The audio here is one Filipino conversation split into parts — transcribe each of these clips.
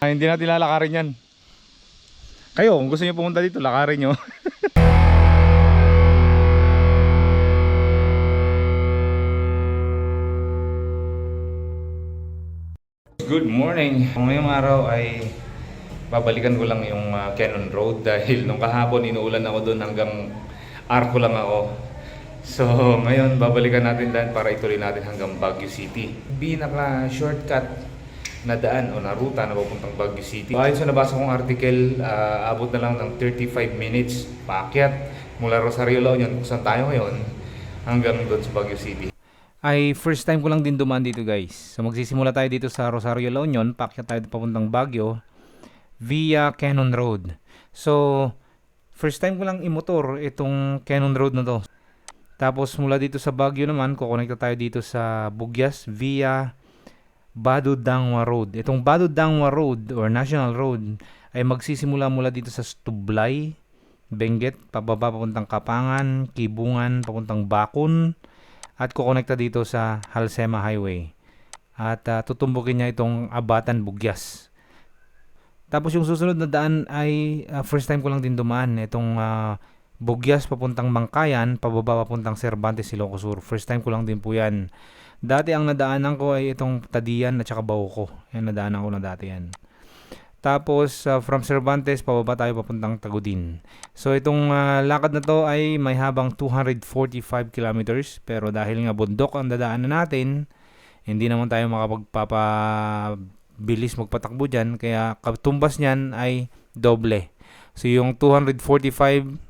Hindi natin lalakarin yan. Kayo, kung gusto niyo pumunta dito, lakarin nyo. Good morning. Ngayong araw ay babalikan ko lang yung Cannon Road dahil nung kahapon inuulan ako doon hanggang Arco lang ako. So ngayon babalikan natin dahil para ituloy natin hanggang Baguio City. Pinaka shortcut na daan o na ruta na papuntang Baguio City. Ayon sa nabasa kong article, abot na lang ng 35 minutes paakyat mula Rosario La Union kung saan tayo ngayon hanggang doon sa Baguio City. Ay first time ko lang din dumaan dito guys. So magsisimula tayo dito sa Rosario La Union, paakyat tayo papuntang Baguio via Cannon Road. So first time ko lang imotor itong Cannon Road na to. Tapos mula dito sa Baguio naman, kukonekta tayo dito sa Bugyas via Badudangwa Road. Itong Badudangwa Road or National Road ay magsisimula mula dito sa Tublay, Benguet, pababa papuntang Kapangan, Kibungan, papuntang Bakun, at kukonekta dito sa Halsema Highway. At tutumbukin niya itong Abatan Bugyas. Tapos yung susunod na daan ay first time ko lang din dumaan. Itong Bugyas papuntang Mangkayan, pababa papuntang Cervantes, Ilocos Sur. First time ko lang din po yan. Dati ang nadaanan ko ay itong Tadian at saka Bauco. Yan, nadaanan ko na dati yan. Tapos from Cervantes, pababa tayo papuntang Tagudin. So itong lakad na to ay may habang 245 kilometers. Pero dahil nga bundok ang dadaanan natin, hindi naman tayo makapagpapabilis magpatakbo dyan. Kaya katumbas niyan ay doble. So yung 245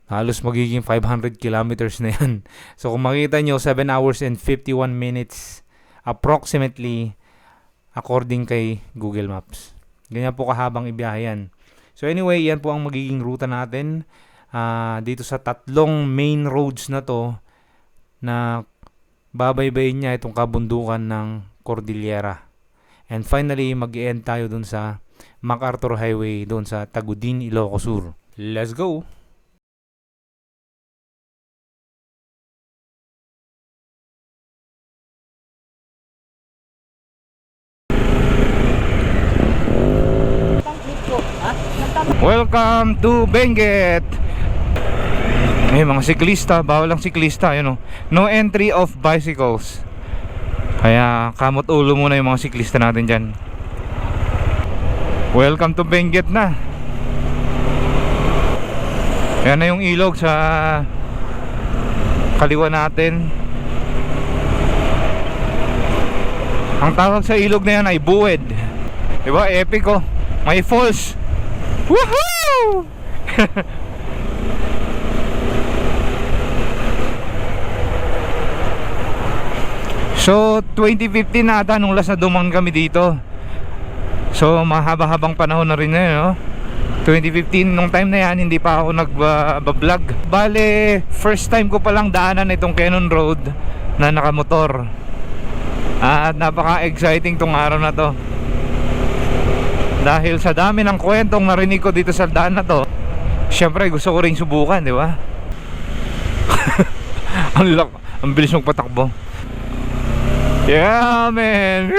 halos magiging 500 kilometers na yan. So kung makita nyo, 7 hours and 51 minutes approximately according kay Google Maps. Ganyan po kahabang ibiyahe yan. So anyway, yan po ang magiging ruta natin dito sa tatlong main roads na to na babaybayin niya itong kabundukan ng Cordillera. And finally, mag-i-end tayo dun sa MacArthur Highway dun sa Tagudin, Ilocos Sur. Let's go! Welcome to Benguet. May mga siklista, bawal ang siklista, yun, no entry of bicycles. Kaya kamot ulo muna yung mga siklista natin dyan. Welcome to Benguet na. Yan na yung ilog sa kaliwa natin. Ang tawag sa ilog na yan ay Buwed. Diba, epic oh. May falls. Woohoo! So 2015 na ata nung last na dumang kami dito. So mahaba-habang panahon na rin na yun, no? 2015 nung time na yan hindi pa ako nag-vlog. Bale first time ko palang daanan itong Cannon Road na nakamotor. At napaka-exciting tong araw na to. Dahil sa dami ng kwentong narinig ko dito sa daan na to, syempre gusto ko rin subukan, di ba? Ang bilis magpatakbo. Yeah, man!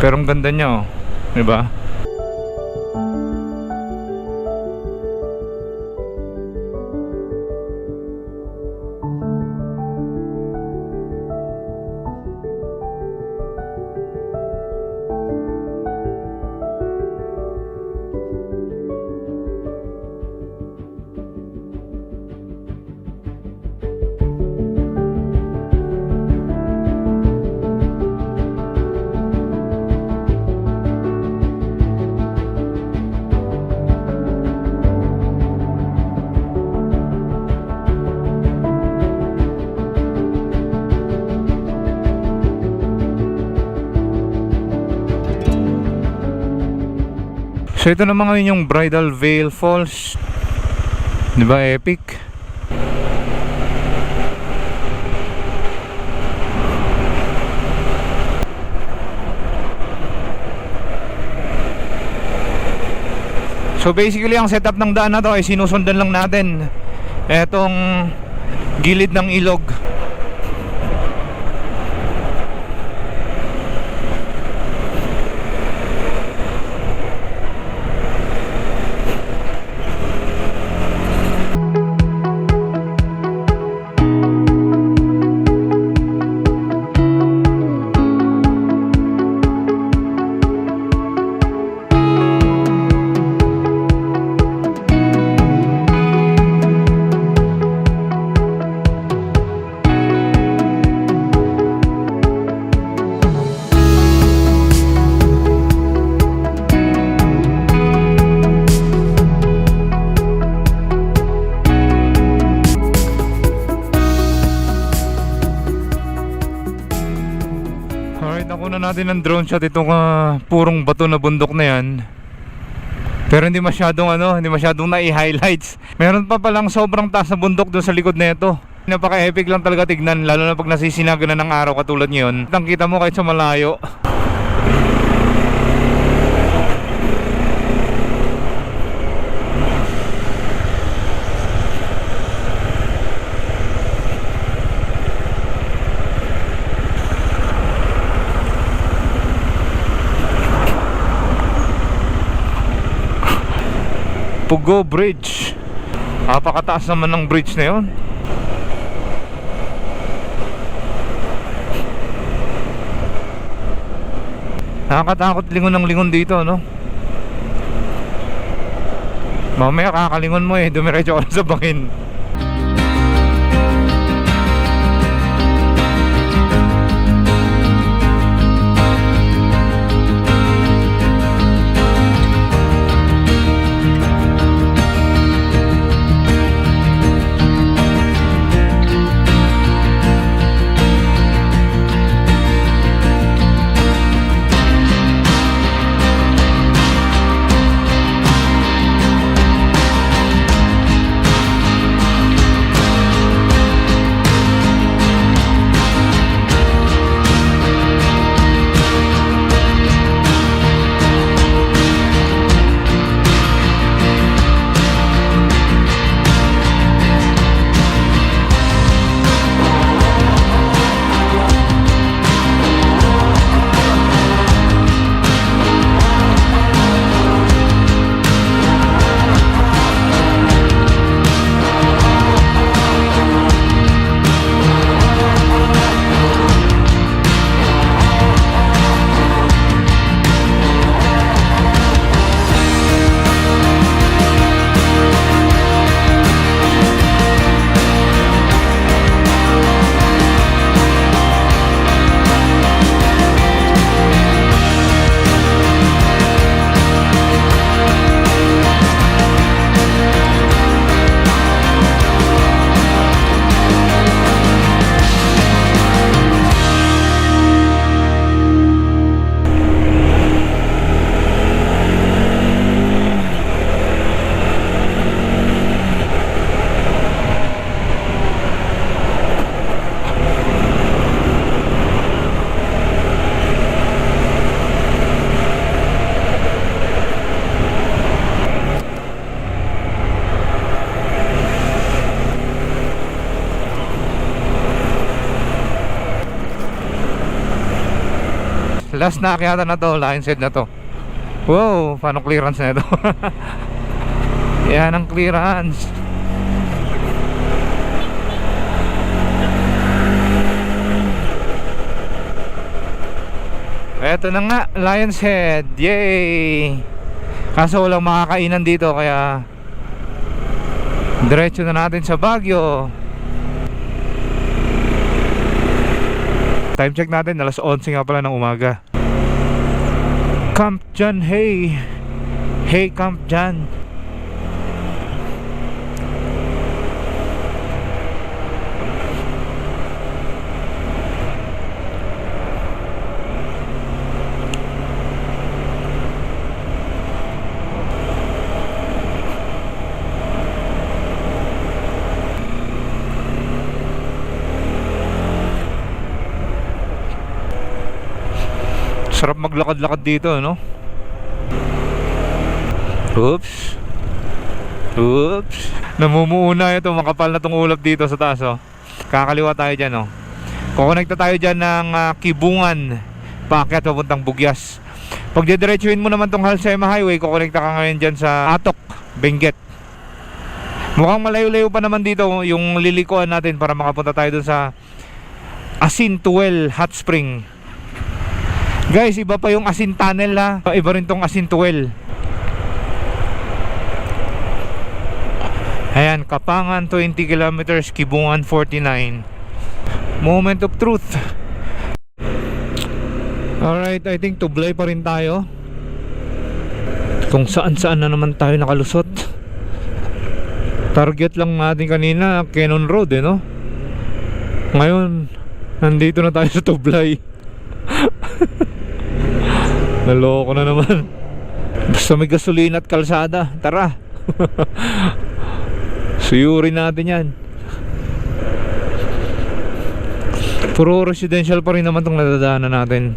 Pero ang ganda niya, oh. Di ba? So ito naman ngayon yung Bridal Veil Falls. Di ba epic? So basically ang setup ng daan na to ay sinusundan lang natin etong gilid ng ilog. Alright, nakuha natin ng drone shot itong purong bato na bundok na yan. Pero hindi masyadong nai-highlights. Meron pa palang sobrang taas na bundok doon sa likod na ito. Napaka-epic lang talaga tignan, lalo na pag nasisinaga na ng araw katulad ngayon. Kita mo kahit sa malayo. Pugo Bridge. Napakataas naman ng bridge na yun. Nakakatakot lingon ng lingon dito, no? Mamaya kakalingon mo dumiretso ka sa bangin. Last na akyatan na to, line set na to. Wow, paano clearance na ito? Yan ang clearance. Eto na nga, Lion's Head. Yay! Kaso walang makakainan dito, kaya diretso na natin sa Baguio. Time check natin, alas 11 nga pala ng umaga. Camp John, hey! Hey Camp John! Sarap maglakad-lakad dito, no? Oops. Oops. Namumuuna ito, makapal na tong ulap dito sa taas, oh. Kakaliwa tayo dyan, oh. Kukonekta tayo dyan ng Kibungan, paakyat papuntang Bugyas. Pag didiretsuhin mo naman tong Halsema Highway, kukonekta ka ngayon dyan sa Atok, Benguet. Mukhang malayo-layo pa naman dito yung lilikuan natin para makapunta tayo dun sa Asintuel Hot Spring. Guys, iba pa yung Asin Tunnel, ha. Iba rin tong Asintuel. Ayan, Kapangan 20 kilometers, Kibungan 49. Moment of truth. Alright, I think tublay pa rin tayo. Kung saan-saan na naman tayo nakalusot. Target lang natin kanina Cannon Road, no? Ngayon, nandito na tayo sa tublay. Naloko na naman. Basta may gasolina at kalsada, tara. Suyurin natin yan. Puro residential pa rin naman itong nadadaanan natin.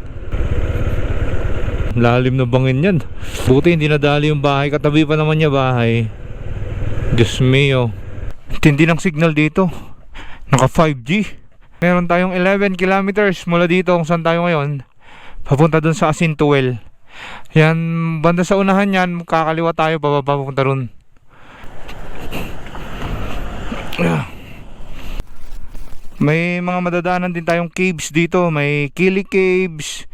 Lalim na bangin yan. Buti hindi nadali yung bahay. Katabi pa naman niya bahay. Diyos mio. Tindi ng signal dito. Naka 5G. Meron tayong 11 kilometers mula dito kung saan tayo ngayon, papunta dun sa Asintuel. Yan, banda sa unahan yan, kakaliwa tayo, bababa papunta ron. May mga madadaanan din tayong caves dito. May Kili Caves,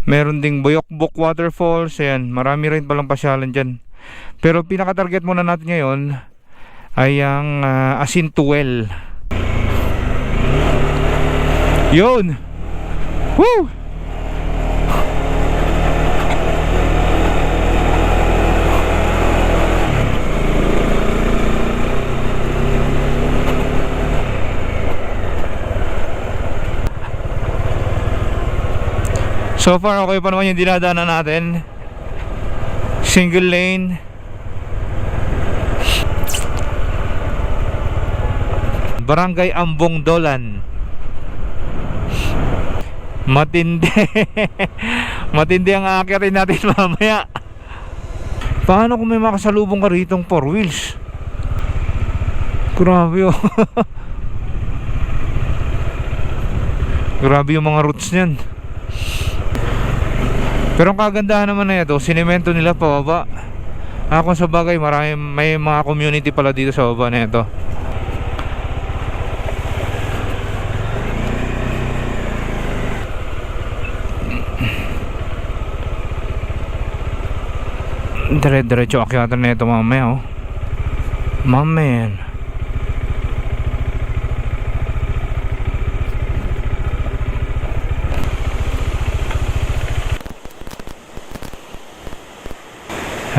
meron ding Boyokbok Waterfalls. Ayan, marami rin palang pasyalan dyan. Pero pinaka-target muna natin ngayon ay ang Asintuel. Yun! Woo! So far okay pa naman yung dinadaanan natin. Single lane. Barangay Ambong Dolan. Matindi. Matindi ang aakyatin natin mamaya. Paano kung may makasalubong ka ritong 4 wheels? Grabe oh. Grabe yung mga routes niyan. Pero ang kagandahan naman na ito, sinemento nila pababa. Kung sa bagay, may mga community pala dito sa baba na ito. Dire-diretso akyatan na ito mamaya oh. Mamen.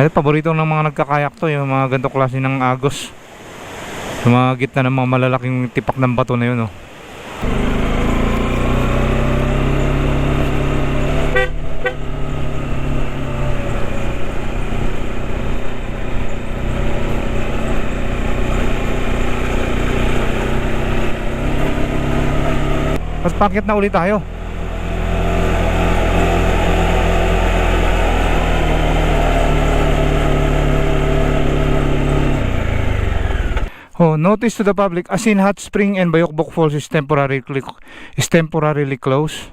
Paborito ng mga nagkakayak to, yung mga ganito klase ng agos. Yung mga gitna ng mga malalaking tipak ng bato na yun oh. Mas packet na ulit tayo. Oh, notice to the public, Asin Hot Spring and Boyokbok Falls is temporarily closed.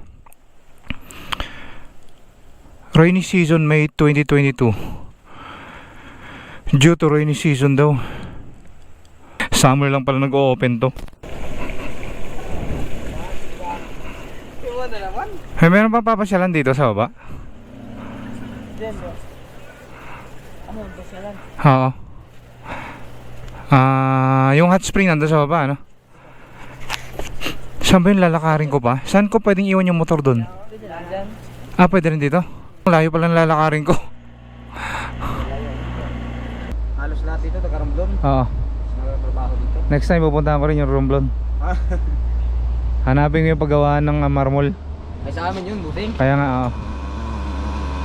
Rainy season May 2022. Due to rainy season daw. Summer lang pala nag-o-open to. Hey, meron pa papasyalan dito sa baba? Ano pasyalan? Oo. Yung hot spring nandun sa baba, ano? Saan ba yung lalakarin ko pa? Saan ko pwedeng iwan yung motor dun? Pwede rin dito? Layo pala ng lalakarin ko. Halos lahat dito, taga-Romblon. Oo. Nagtatrabaho dito. Next time pupuntahan ko rin yung Romblon. Hanapin ko yung paggawa ng marmol. Ay sa amin yun, buting. Kaya nga, oo.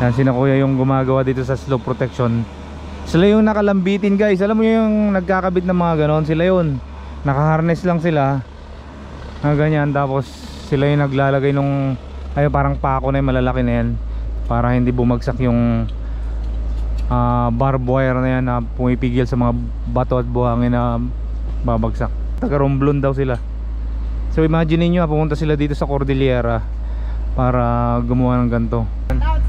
Yan, sina kuya yung gumagawa dito sa slope protection. Sila yung nakalambitin guys. Alam mo yung nagkakabit ng mga ganon, sila yun. Nakaharness lang sila ganyan, tapos sila yung naglalagay nung parang pako na yung malalaki na yan, para hindi bumagsak yung barbed wire na yan na pumipigil sa mga bato at buhangin na babagsak. Taga Romblon daw sila. So imagine niyo, pumunta sila dito sa Cordillera para gumawa ng ganito.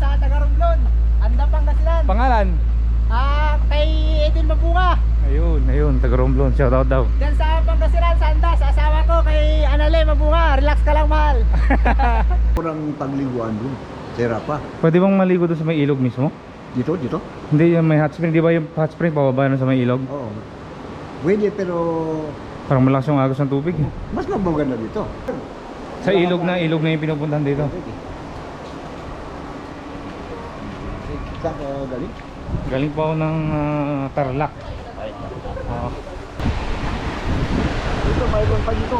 Sa taga Romblon, Anda Pangasinan. Pangalan? Kay Edwin Mabunga. Ayun, taga Romblon. Shout out daw. Diyan sa Pangasinan, sa Andas, asawa ko kay Anale Mabunga. Relax ka lang, mahal. Kurang pagliguan doon. Sira pa. Pwede bang maligo doon sa may ilog mismo? Dito? Hindi, yung may hot spring. Di ba yung hot spring pababa na sa may ilog? Oo. Pwede pero Parang malakas yung agos ng tubig. mas maganda dito. Sa ilog na yung pinupuntahan dito. Saan ka galing? Galing pa ako ng Tarlac. Dito, mayroon pa dito.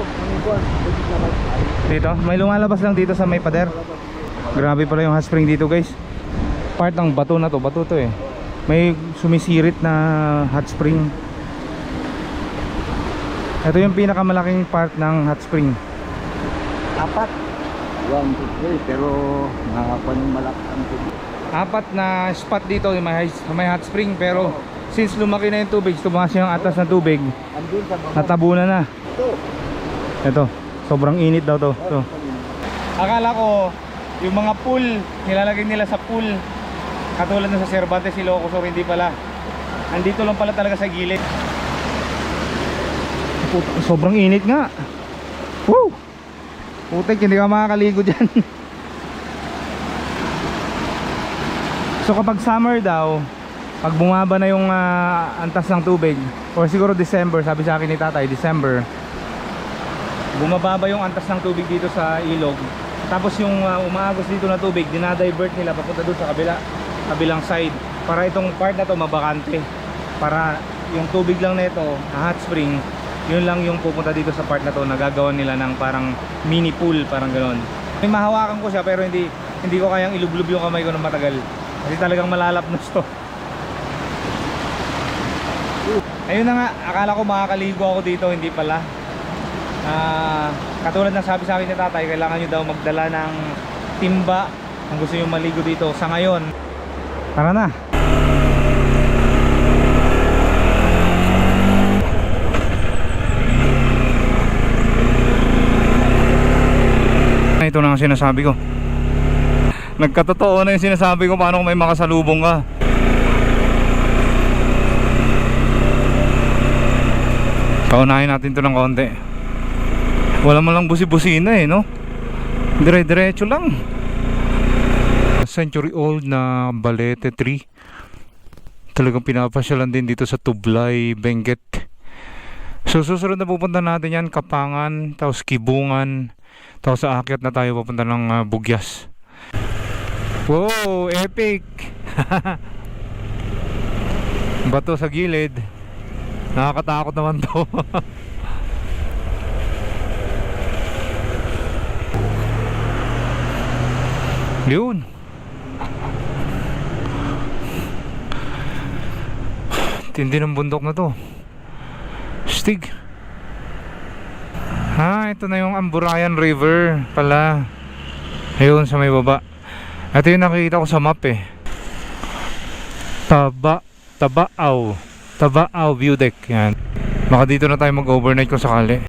Dito? May lumalabas lang dito sa may pader. Grabe pala yung hot spring dito guys. part ng bato na to. Bato to eh. May sumisirit na hot spring. Ito yung pinakamalaking part ng hot spring. Apat. 1, 2, 3. Pero nakapan yung malaki ang tubig. Apat na spot dito may hot spring, pero since lumaki na yung tubig, tumaas yung atas ng tubig, Andun sa baba. natabunan na. Ito. Ito, sobrang init daw to. So, akala ko yung mga pool, nilalagay nila sa pool katulad na sa Cervantes, Ilocos, or hindi pala. Andito lang pala talaga sa gilid. Sobrang init nga. Woo! Putik, hindi ka makakaligo dyan. So kapag summer daw, pag bumaba na yung antas ng tubig, or siguro December, sabi sa akin ni tatay, December, bumababa yung antas ng tubig dito sa ilog. Tapos yung umaagos dito na tubig, dinadivert nila papunta doon sa kabilang side, para itong part na to mabakante, para yung tubig lang nito, hot spring, yun lang yung pupunta dito sa part na to, nagagawa nila ng parang mini pool, parang ganoon. May mahawakan ko siya, pero hindi ko kayang ilublob yung kamay ko ng matagal kasi talagang malalapnos to. Ayun na nga, akala ko makakaligo ako dito, hindi pala. Katulad ng sabi sa akin ni tatay, kailangan nyo daw magdala ng timba kung gusto nyo maligo dito. Sa ngayon, tara na. Ito na ang sinasabi ko. Nagkatotoo na yung sinasabi ko, paano kung may makasalubong ka. Paunahin natin to ng konti. Wala man lang busi-busina eh, no? Dire-diretso lang. Century old na balete tree. Talagang pinapasyalan din dito sa Tublay, Benguet. So susunod na pupunta natin yan, Kapangan, tapos Kibungan, tapos sa akyat na tayo papunta ng Bugyas. Wow, epic. Bato sa gilid. Nakakatakot naman to. Yun. Tindi ng bundok na to. Stig. Ito na yung Amburayan River pala. Ayun sa may baba. Ito yung nakikita ko sa map eh. Tabaaw View Deck. Yan. Baka dito na tayo mag-overnight kung sakali.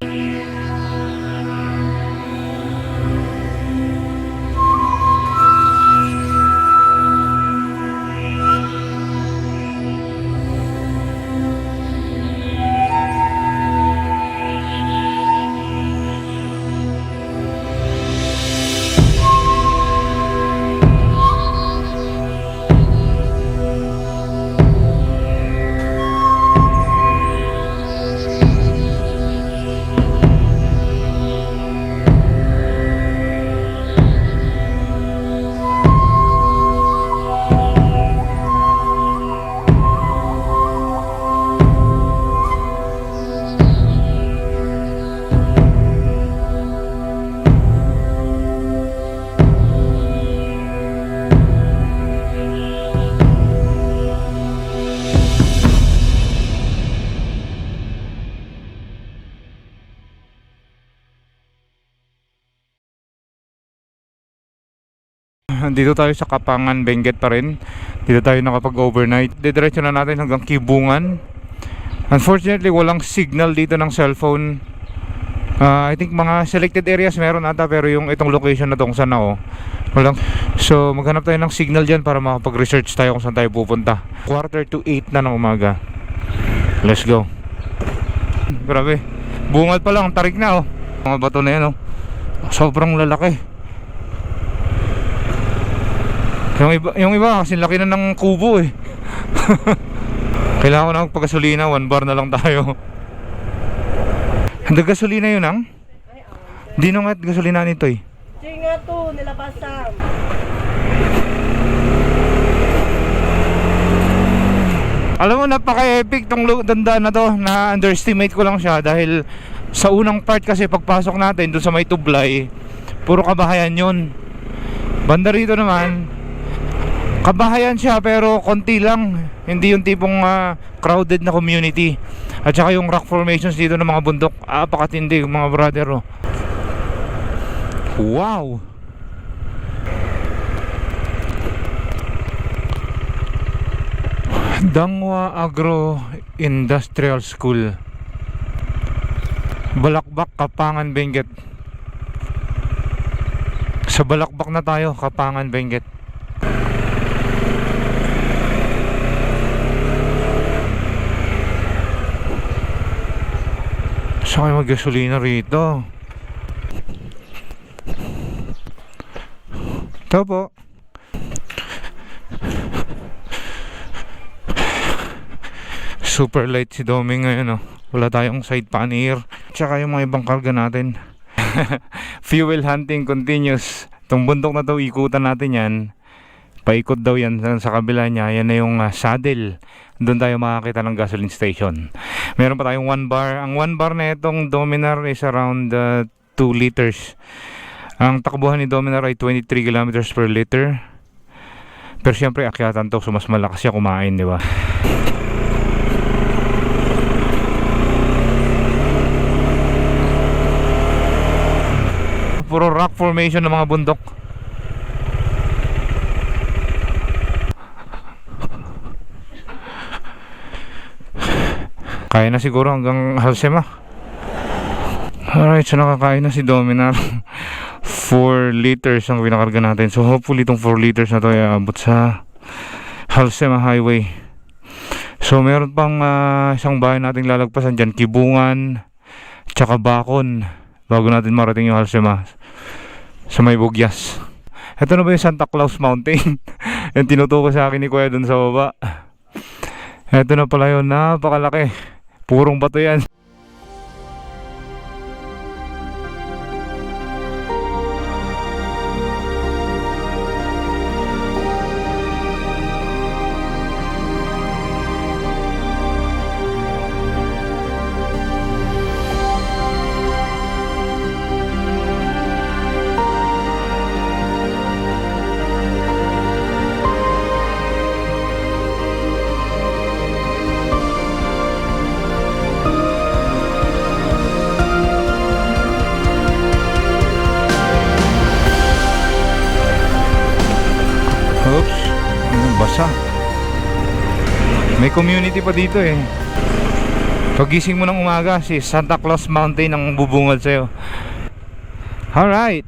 Dito tayo sa Kapangan, Benguet pa rin. Dito tayo nakapag-overnight. Didiretso na natin hanggang Kibungan. Unfortunately, walang signal dito ng cellphone. I think mga selected areas meron ata, pero yung itong location na to kung saan ako, walang. So maghanap tayo ng signal dyan para makapag-research tayo kung saan tayo pupunta. 7:45 na ng umaga. Let's go. Grabe, bungal pa lang, tarik na oh. Mga bato na yan oh. Sobrang lalaki. Yung iba kasi laki na ng kubo eh. Kailangan ko na magpagasolina, 1 bar na lang tayo. Handa gasolina yun ang? Di nung at gasolina nito eh. Sige nga to, nilabasan. Alam mo, napaka-epic tong dandaan na to. Na-underestimate ko lang siya dahil sa unang part kasi pagpasok natin doon sa may Tublay, puro kabahayan yun. Banda rito naman, Kabahayan siya pero konti lang. Hindi yung tipong crowded na community. At saka yung rock formations dito ng mga bundok, apakatindi mga brother. Oh. Wow! Dangwa Agro Industrial School, Balakbak, Kapangan, Benguet. Sa Balakbak na tayo, Kapangan, Benguet. Saan kayo mag-gasolina rito? Ito po. Super light si Domi ngayon, oh. Wala tayong side pannier. Tsaka yung mga ibang karga natin. Fuel hunting continues. Itong bundok na to, ikutan natin yan. Paikot daw yan sa kabila niya. Yan na yung saddle. Doon tayo makakita ng gasoline station. Meron pa tayong 1 bar. Ang 1 bar na itong Dominar is around 2 liters. Ang takbuhan ni Dominar ay 23 kilometers per liter. Pero syempre akyatan to, so mas malakas siya kumain, di ba? Puro rock formation ng mga bundok. Kaya na siguro hanggang Halsema. Alright, so nakakain na si Dominar. 4 liters ang pinakarga natin. So hopefully itong 4 liters na to ay abot sa Halsema Highway. So meron pang isang bahay nating lalagpasan dyan, Kibungan, tsaka Bakon, bago natin marating yung Halsema sa may Bugyas. Ito na ba yung Santa Claus Mountain? Yung tinutuko sa akin ni Kuya dun sa baba. Ito na pala yun, napakalaki. Purong bato yan. Oops, basa. May community pa dito eh. Pagising mo ng umaga, si Santa Claus Mountain ang bubungad sa'yo. Alright,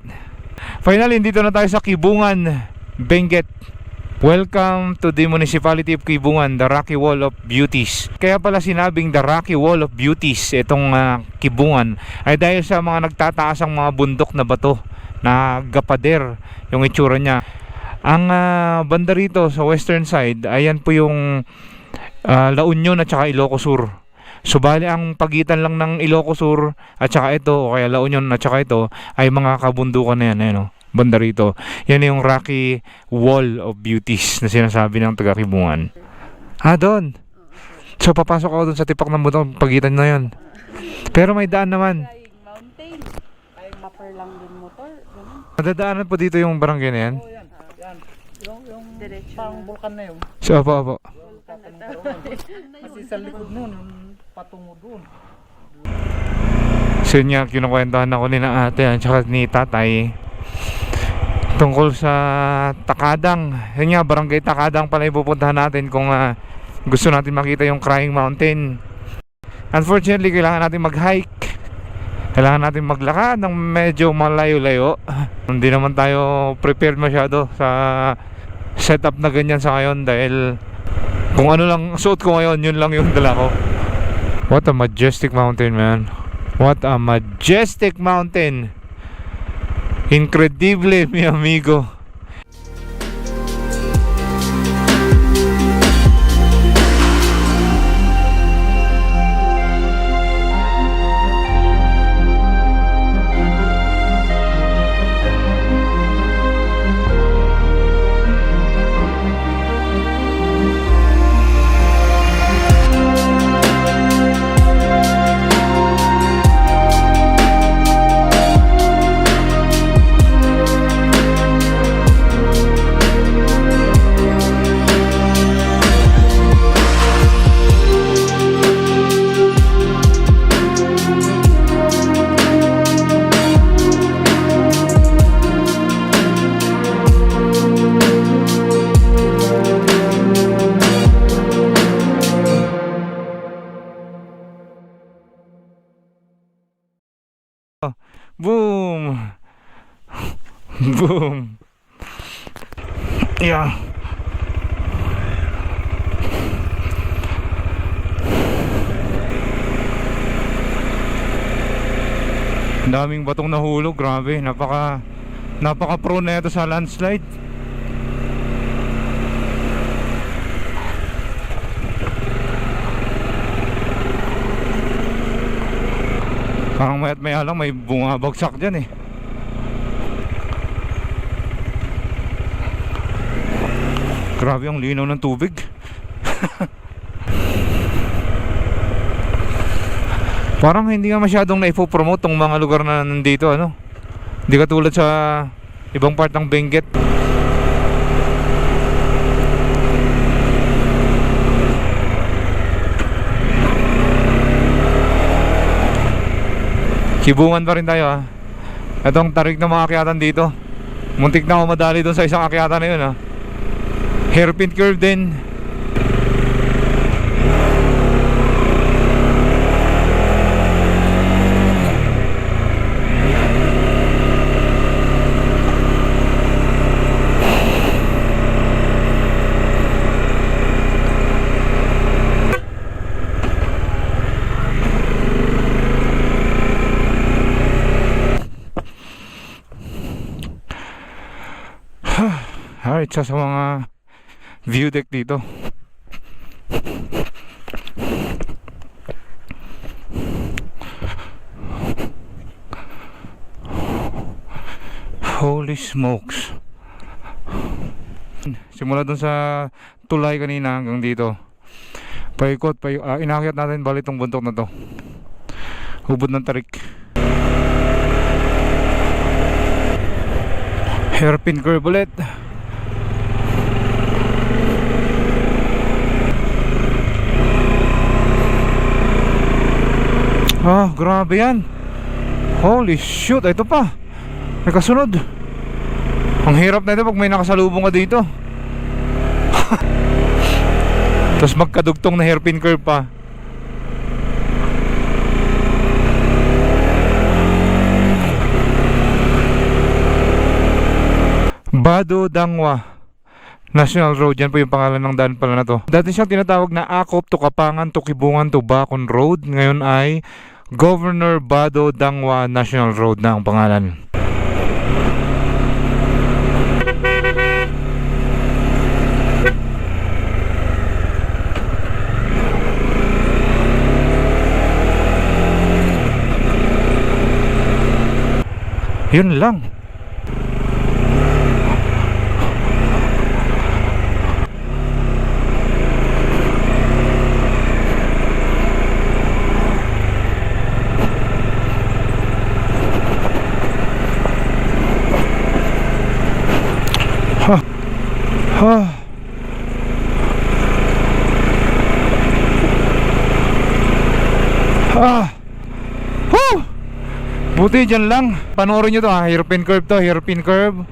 finally dito na tayo sa Kibungan, Benguet. Welcome to the Municipality of Kibungan, the Rocky Wall of Beauties. Kaya pala sinabing the Rocky Wall of Beauties itong Kibungan ay dahil sa mga nagtataas ang mga bundok na bato na gapader yung itsura niya. Ang banda rito sa western side, ayan po yung La Union at saka Ilocos Sur. So bali ang pagitan lang ng Ilocos Sur at saka ito, o kaya La Union at saka ito, ay mga kabundukan na yan, ayan, banda rito. Yan yung Rocky Wall of Beauties na sinasabi ng taga Kibungan. Doon. So papasok ako doon sa tipak ng bundok, pagitan na yan. Pero may daan naman. Mountain. Ay, mapper lang din motor. Madadaanan po dito yung barangay na yan. Yung Diretso pang na. bulkan na yun. So apo. Kasi sa likod nun, yung patungo doon. So yun nga, kinukwentuhan ako ni na ate at saka ni tatay tungkol sa Takadang. Yun nga, barangay Takadang pala ipupuntahan natin kung gusto natin makita yung Crying Mountain. Unfortunately, kailangan natin mag-hike. Kailangan natin maglakad ng medyo malayo-layo. Hindi naman tayo prepared masyado sa setup na ganyan sa ngayon dahil kung ano lang suot ko ngayon, yun lang yung dala ko. What a majestic mountain, man. What a majestic mountain. Incredible, mi amigo. Boom. Yeah. Daming batong nahulog, grabe. Napaka prone na ito sa landslide. Parang mayat maya lang may bumabagsak dyan eh. Grabe ang linaw ng tubig. Parang hindi nga masyadong naipopromote tong mga lugar na nandito, ano? Hindi katulad sa ibang part ng Benguet. Kibungan pa rin tayo ha. Itong tarik ng mga akyatan dito. Muntik na ako madali doon sa isang akyatan na yun ha. Hairpin curve din. Alright, isa sa mga view deck dito. Holy smokes. Simula dun sa tulay kanina hanggang dito. Paikot, inakyat natin bali itong buntok na to. Hubod ng tarik. Hairpin curve ulit. Ah, grabe yan. Holy shoot, ito pa. May kasunod. Ang hirap na ito pag may nakasalubong ka dito. Tapos magkadugtong na hairpin curve pa. Bado Dangwa National Road, yan po yung pangalan ng daan pala na to. Dati siyang tinatawag na Akop to Kapangan to Kibungan to Bacon Road. Ngayon ay Governor Bado Dangwa National Road na ang pangalan. Yun lang. Buti dyan lang. Panoorin nyo to ha. Hairpin curve to. Hairpin curve.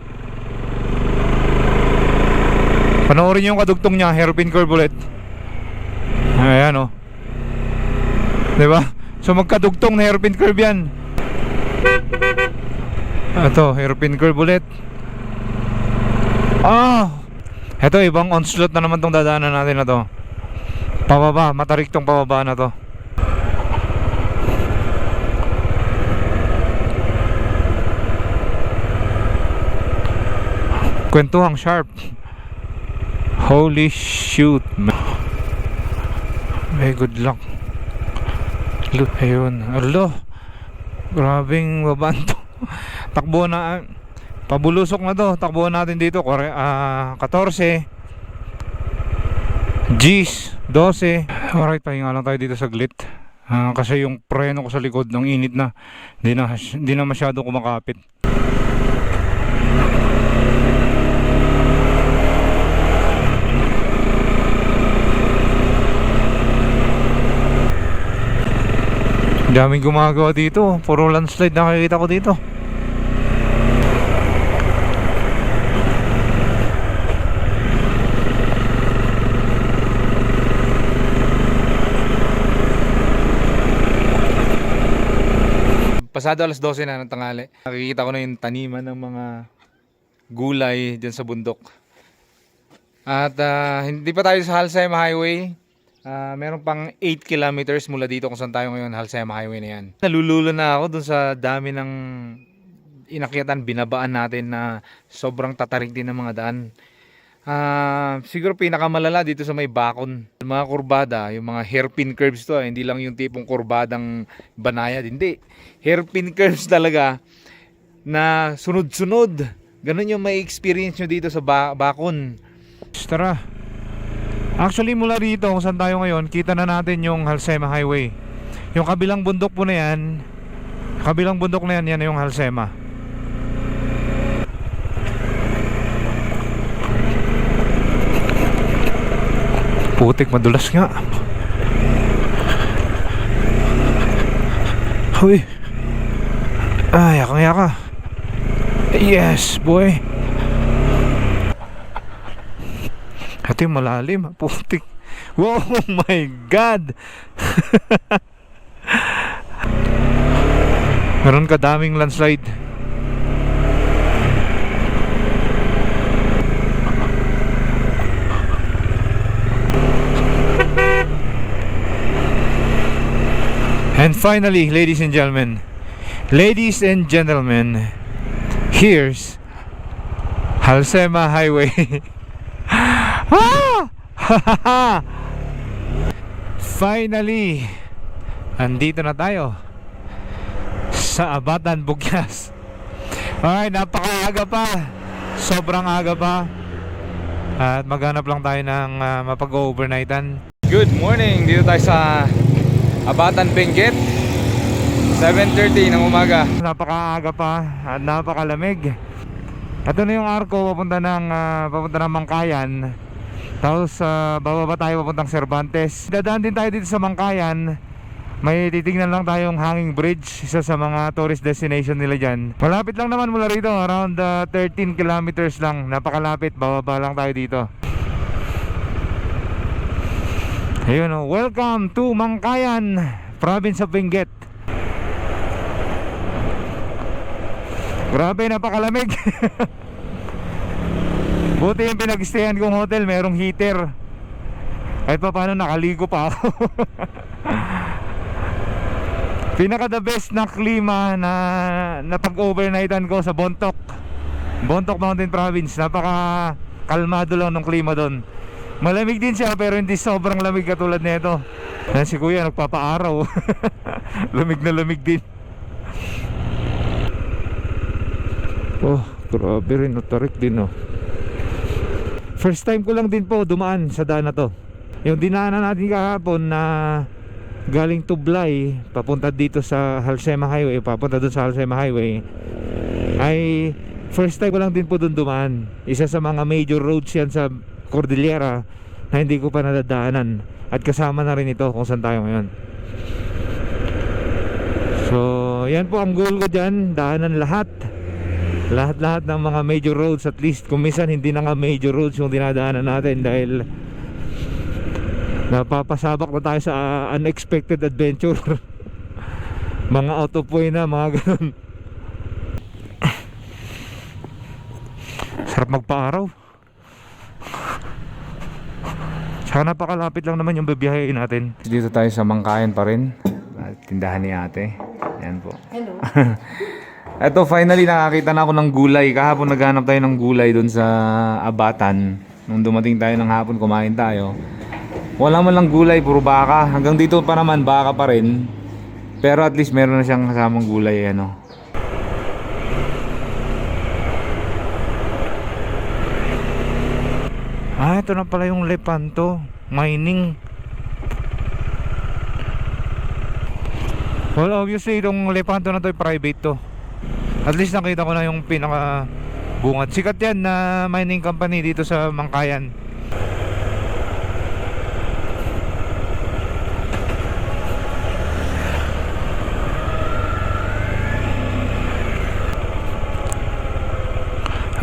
Panoorin nyo yung kadugtong nya. Hairpin curve ulit. Ayan o. Diba? So magkadugtong na hairpin curve yan. Ito, hairpin curve ulit. Ito, ibang onslaught na naman tong dadaanan natin na to. Pababa, matarik tong pababa na to. Kwentuhang sharp. Holy shoot. May good luck. Look, ayun. Alo. Grabing babaan to. Takbo na. Pabulusok na to. Takbo natin dito. 14 G's 12. Alright, pahinga lang tayo dito saglit. Kasi yung preno ko sa likod ng init na. Hindi na masyado kumakapit. Daming gumagawa dito. Puro landslide nakikita ko dito. Pasado alas 12 na ng tanghali. Nakikita ko na yung taniman ng mga gulay dyan sa bundok. At hindi pa tayo sa Halsema Highway. Meron pang 8 kilometers mula dito kung saan tayo ngayon, Halsema Highway na yan. Nalululo na ako dun sa dami ng inakyatan, binabaan natin na sobrang tatarik din ng mga daan. Siguro pinakamalala dito sa may bakon. Mga kurbada, yung mga hairpin curves to, hindi lang yung tipong kurbadang banayad, hindi. Hairpin curves talaga na sunod-sunod. Ganun yung may experience nyo dito sa bakon. Tara. Actually mula rito kung saan tayo ngayon, kita na natin yung Halsema Highway. Yung kabilang bundok po na yan, yan na yung Halsema. Putik, madulas nga. Huy. Ay, yakang-yaka. Yes, boy. Ito yung malalim, putik. Wow, oh my God. Meron kadaming landslide. And finally, ladies and gentlemen, here's Halsema Highway. Finally, andito na tayo sa Abatan, Bugyas. Alright, napakaaga pa, sobrang aga pa. At maghanap lang tayo ng mapag-overnightan. Good morning, dito tayo sa Abatan, Benguet, 7:30 ng umaga. Napakaaga pa at napakalamig. Ito na yung arko papunta ng Mangkayan. Tapos bababa tayo papuntang Cervantes. Dadaan din tayo dito sa Mangkayan. May titignan lang tayong hanging bridge, isa sa mga tourist destination nila dyan. Malapit lang naman mula rito, around 13 kilometers lang. Napakalapit, bababa lang tayo dito. Ayun, welcome to Mangkayan, province of Benguet. Grabe, napakalamig. Buti yung pinag-stayan kong hotel, merong heater. Kahit pa paano nakaligo pa ako. Pinaka the best na klima na pag-overnightan ko sa Bontoc Mountain Province. Napaka kalmado lang ng klima doon. Malamig din siya pero hindi sobrang lamig katulad nito. Yan si kuya nagpapaaraw. Lamig na lamig din. Oh, grabe rin, tarik din oh. First time ko lang din po dumaan sa daan na to. Yung dinaanan natin kahapon na galing Tublay papunta dito sa Halsema Highway, papunta doon sa Halsema Highway, ay first time ko lang din po doon dumaan. Isa sa mga major roads yan sa Cordillera na hindi ko pa nadadaanan. At kasama na rin ito kung saan tayo ngayon. So yan po ang goal ko dyan, daanan lahat ng mga major roads. At least kung minsan hindi na nga major roads yung dinadaanan natin dahil napapasabak na tayo sa unexpected adventure. Mga out of way na, mga ganun. Sarap magpa-araw. Saka napakalapit lang naman yung bibiyahin natin. Dito tayo sa Mangkayan pa rin. Tindahan ni ate. Yan po. Hello. Eto, finally nakakita na ako ng gulay. Kahapon naghanap tayo ng gulay doon sa Abatan. Nung dumating tayo ng hapon, kumain tayo. Wala man lang gulay, puro baka. Hanggang dito pa naman, baka pa rin. Pero at least meron na siyang kasamang gulay, ano. Ito na pala yung Lepanto mining. Well, obviously itong Lepanto na to ay private to. At least nakita ko na yung pinaka bungad. Sikat yan na mining company dito sa Mangkayan.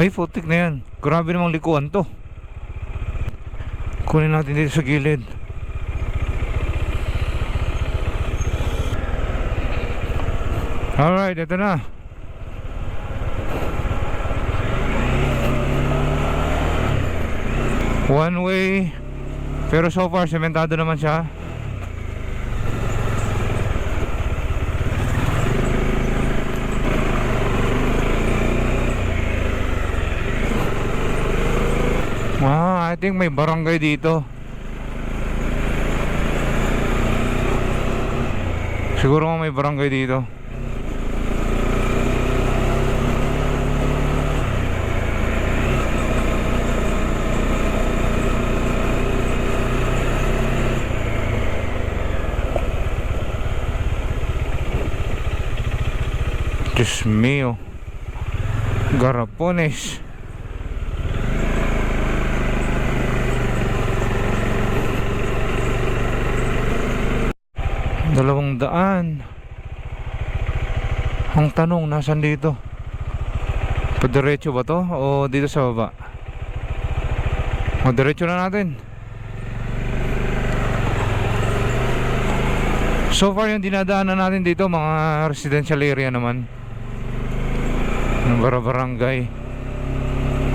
Ay, putik na yan. Grabe namang likuan to. Kunin natin dito sa gilid. Alright, ito na. One way. Pero so far, sementado naman siya. I think may barangay dito. Siguro may barangay dito. Diyos mío, Garapones. $200. Ang tanong, nasan dito? Padiretso ba to? O dito sa baba? O diretso na natin. So far yung dinadaanan natin dito, mga residential area naman ng barangay.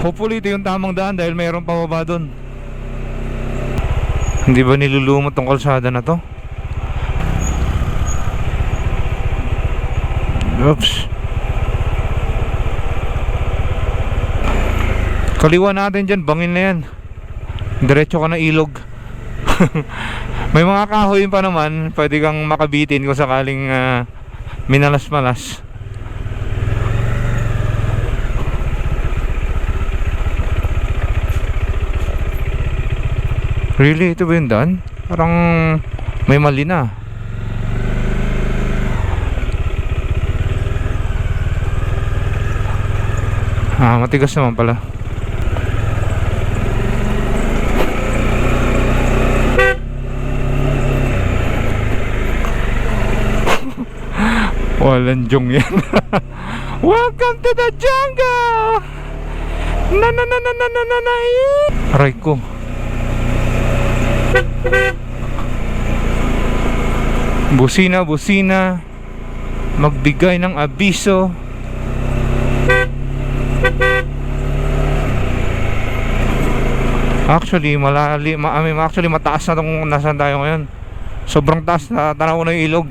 Hopefully ito yung tamang daan dahil mayroon pababa dun. Hindi ba nilulumot tong kalsada na to? Oops. Kaliwa natin dyan, bangin na yan. Diretso ka na ilog. May mga kahoy pa naman, pwede kang makabitin kung sakaling minalas-malas. Really? Ito ba yung daan? Parang may mali na. Matigas naman pala. Walang jong yan. Welcome to the jungle. Na na na na na na na na. Aray ko. Busina, busina. Magbigay ng abiso. Actually, actually mataas na tong nasaan tayo ngayon. Sobrang taas na, tanaw na yung ilog.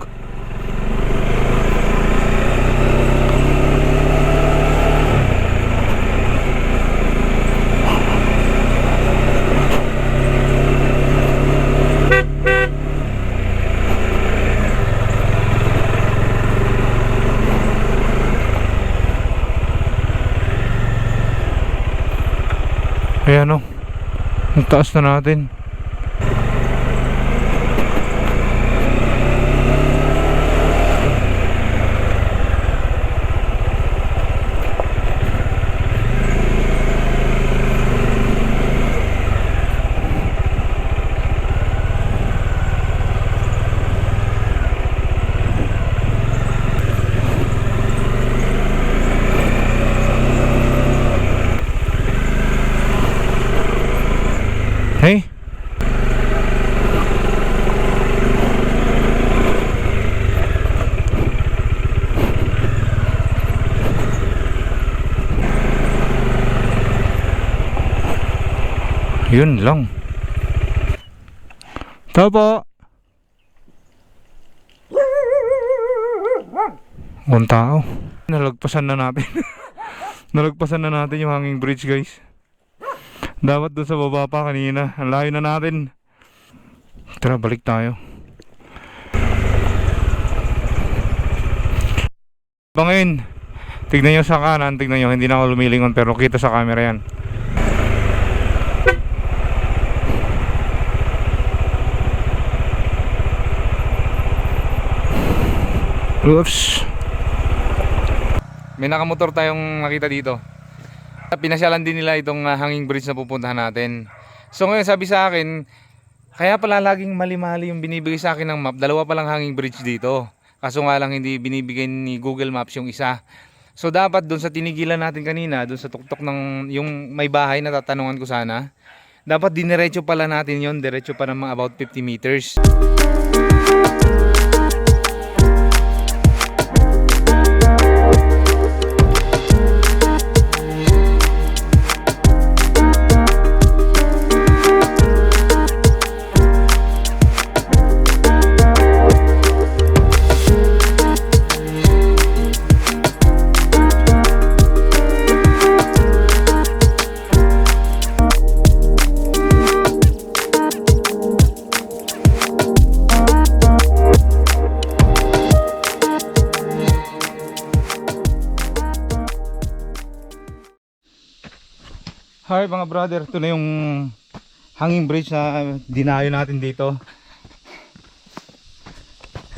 Ayan o, ang taas na natin. Hey. Yun lang. Tapo. One tao. Nalagpasan na natin. Nalagpasan na natin yung hanging bridge, guys. Dapat doon sa baba pa kanina. Ang layo na natin. Tara, balik tayo. Bangin. Tignan nyo sa kanan. Tignan nyo. Hindi na ako lumilingon pero kita sa camera yan. Oops. May nakamotor tayong nakita dito. Pinasyalan din nila itong hanging bridge na pupuntahan natin. So ngayon sabi sa akin, kaya pala laging mali-mali yung binibigay sa akin ng map. Dalawa palang hanging bridge dito. Kaso nga lang hindi binibigay ni Google Maps yung isa. So dapat dun sa tinigilan natin kanina, dun sa tuktok ng yung may bahay na tatanungan ko sana, dapat diniretso pala natin yon, diretso pa naman about 50 meters. Alright mga brother, ito na yung hanging bridge na dinayo natin dito.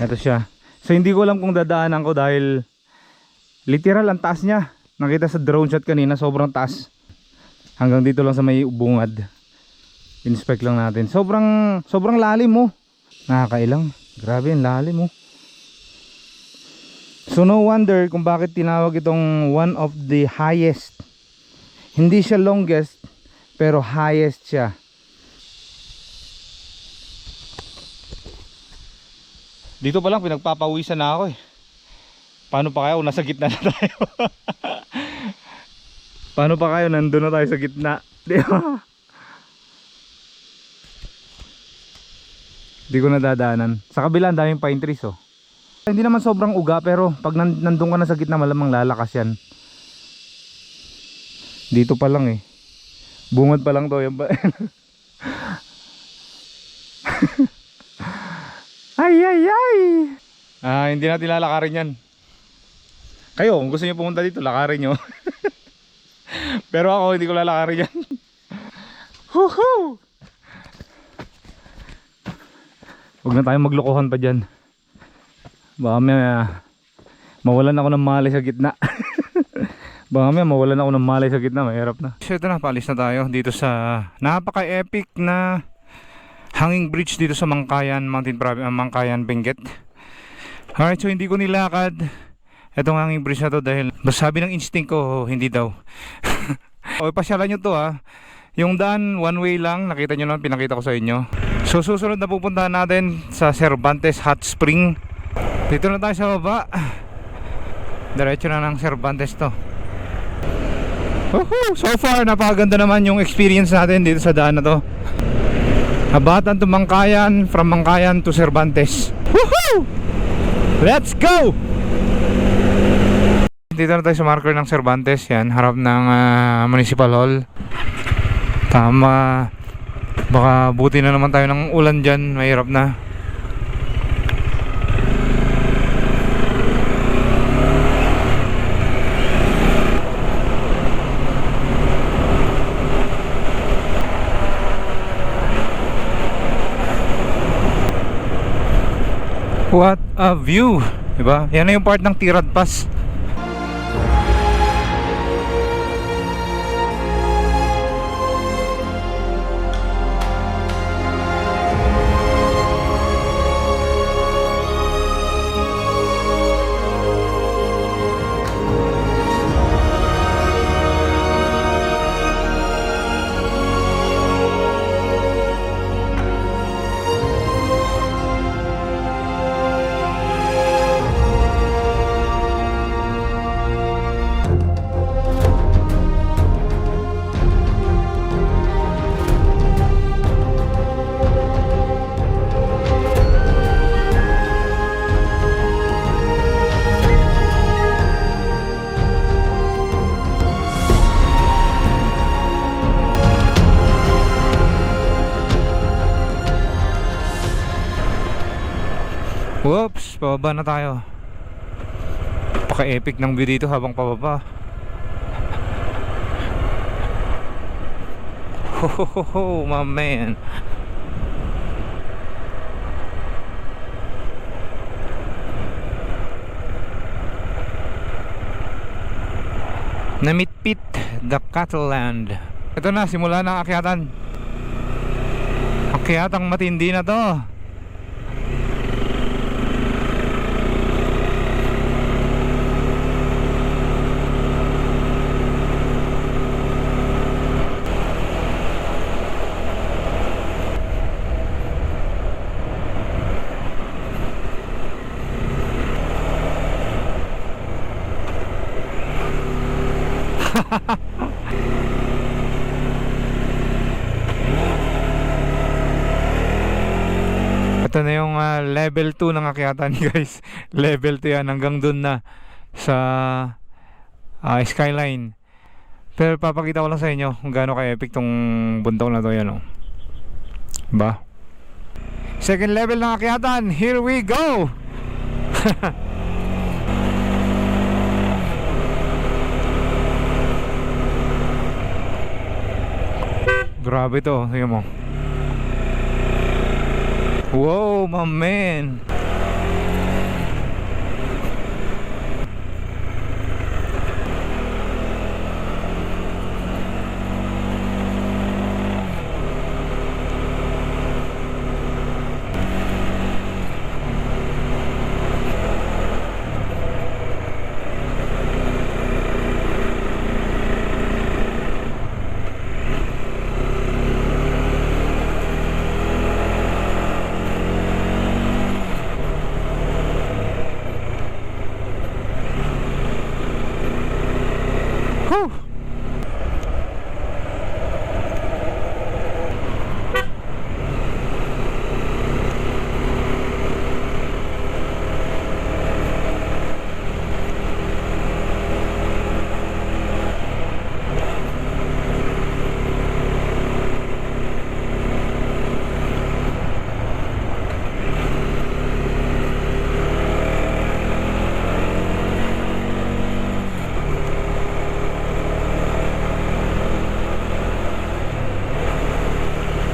Ito siya. So hindi ko alam kung dadaanan ko dahil literal ang taas niya. Nakita sa drone shot kanina, sobrang taas. Hanggang dito lang sa may bungad. Inspect lang natin. Sobrang lalim mo. Nakakailang. Grabe ang lalim mo. So no wonder kung bakit tinawag itong one of the highest. Hindi siya longest, pero highest siya. Dito pa lang pinagpapawisan na ako eh. Paano pa kayo? Nasa gitna na tayo. Paano pa kayo? Nandun na tayo sa gitna. Di ba? Di ko nadadaanan. Sa kabila ang daming pine trees oh. Hindi naman sobrang uga pero pag nandun ka na sa gitna malamang lalakas yan. Dito pa lang eh. Bungad pa lang to. Ay ay ay. Hindi natin lalakarin yan. Kayo kung gusto niyo pumunta dito lakarin nyo. Pero ako hindi ko lalakarin yan. Huhu. Huwag na tayong maglokohan pa dyan. Baka may mawalan ako ng malay sa gitna. Baka may mawalan ako ng malay sa gitna. Mahirap na. So ito na, paalis na tayo dito sa napaka-epic na hanging bridge dito sa Mangkayan Mountain Province, Mangkayan, Benguet. Alright, so hindi ko nilakad itong hanging bridge na to dahil sabi ng instinct ko hindi daw. O pasyalan nyo to ha. Yung daan one way lang, nakita nyo lang, pinakita ko sa inyo. So susunod na pupuntahan natin sa Cervantes Hot Spring. Dito na tayo sa baba. Diretso na ng Cervantes to. So far napakaganda naman yung experience natin dito sa daan na to. Habatan to Mangkayan, from Mangkayan to Cervantes. Woohoo! Let's go! Dito na tayo sa marker ng Cervantes. Yan, harap ng Municipal Hall. Tama. Baka buti na naman tayo ng ulan dyan. Mahirap na. What a view, diba? Yan na yung part ng Tirad Pass. Whoops, pababa na tayo. Paka-epic ng view dito habang pababa. Ho ho ho ho, my man. Namitpit the Cattle Land. Ito na, simula na ang akyatan. Akyatang matindi na to. Ito na yung level 2 ng akyatan guys. Level 2 yan, hanggang dun na sa skyline. Pero papakita ko lang sa inyo kung gaano ka-epic tong bundok na to. Yan o, diba? Second level ng akyatan. Here we go. Grabe to, tingnan mo. Wow, my man. Whew.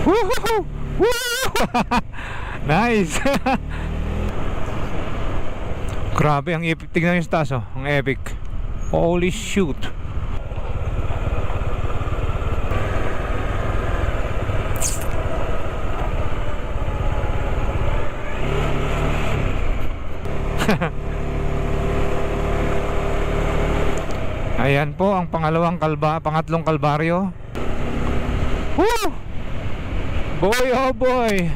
Woohoo! Woo! Nice! Grabe, ang epic. Tignan yung taas, oh. Ang epic. Holy shoot! Ayan po ang pangatlong kalbaryo. Woo! Boy, oh boy.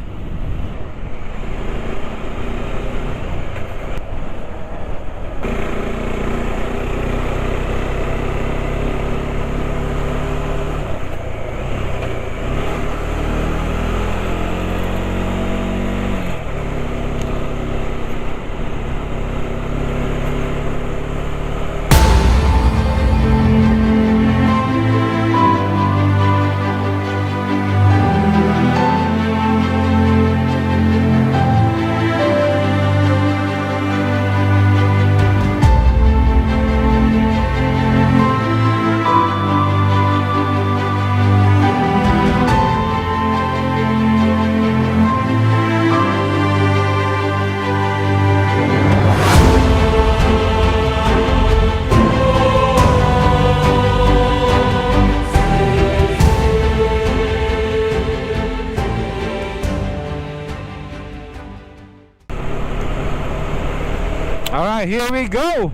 Alright, here we go.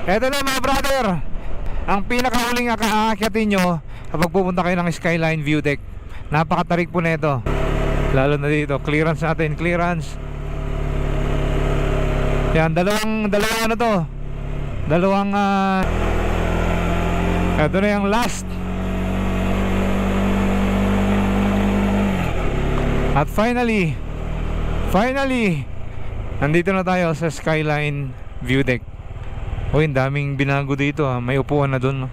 Eto na mga brother, ang pinakahuling aakyatin nyo kapag pupunta kayo ng Skyline View Deck. Napakatarik po nito. Lalo na dito, clearance natin, clearance. Yan, dalawang ano to. Eto na yung last. At finally, nandito na tayo sa Skyline View Deck. Uy, ang daming binago dito, ha. May upuan na dun, no?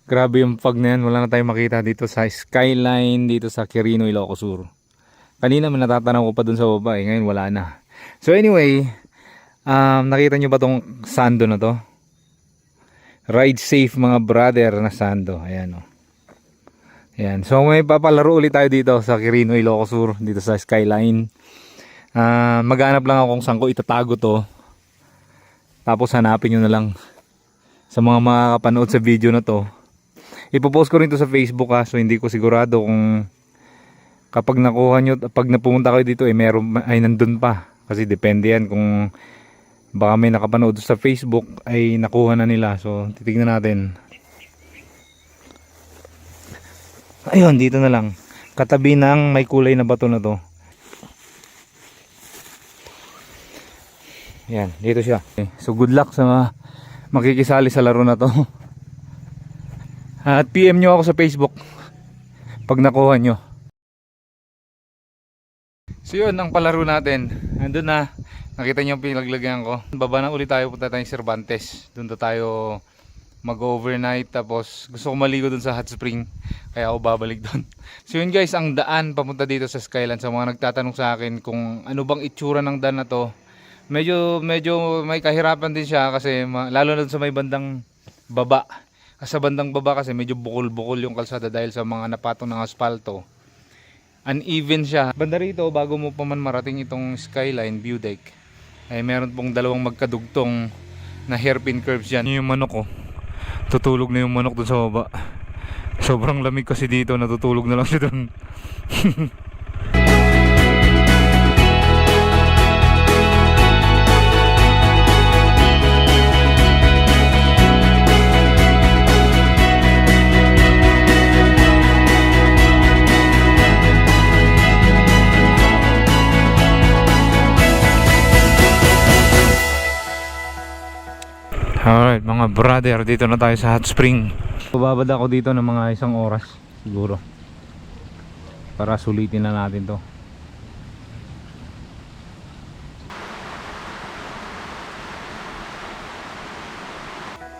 Grabe yung fog na yan. Wala na tayong makita dito sa Skyline, dito sa Quirino, Ilocos Sur. Kanina may natatanaw ko pa dun sa baba, eh. Ngayon wala na. So anyway, nakita nyo ba tong sando na to? Ride safe mga brother na sando. Ayan, oh. Ayan. So may papalaro ulit tayo dito sa Quirino, Ilocos Sur, dito sa Skyline. Maghanap lang ako kung saan ko itatago to. Tapos hanapin nyo na lang sa mga makakapanood sa video na to. Ipopost ko rin to sa Facebook, ha. So hindi ko sigurado kung kapag nakuha nyo, pag napumunta kayo dito, meron, ay nandun pa. Kasi depende yan kung baka may nakapanood sa Facebook ay nakuha na nila. So titignan natin. Ayun, dito na lang. Katabi ng may kulay na bato na to. Yan, dito siya. Okay. So good luck sa makikisali sa laro na to. At PM nyo ako sa Facebook pag nakuha nyo. So yun, ang palaro natin. Andun na. Nakita nyo yung pinaglagyan ko. Baba na ulit tayo, punta tayong Cervantes. Doon tayo mag-overnight. Tapos gusto ko maligo dun sa hot spring, kaya ako babalik dun. So yun guys, ang daan papunta dito sa Skyline. Sa mga nagtatanong sa akin kung ano bang itsura ng daan na to, medyo may kahirapan din siya kasi lalo na dun sa may bandang baba. Sa bandang baba kasi medyo bukol-bukol yung kalsada dahil sa mga napatong ng asfalto. Uneven siya. Banda rito, bago mo pa man marating itong skyline view deck, ay meron pong dalawang magkadugtong na hairpin curves yan. Yung manok ko, tutulog na yung manok dun sa baba. Sobrang lamig kasi dito, natutulog na lang siya dun. Alright mga brother, dito na tayo sa hot spring. Bababad ako dito ng mga 1 oras siguro para sulitin na natin to.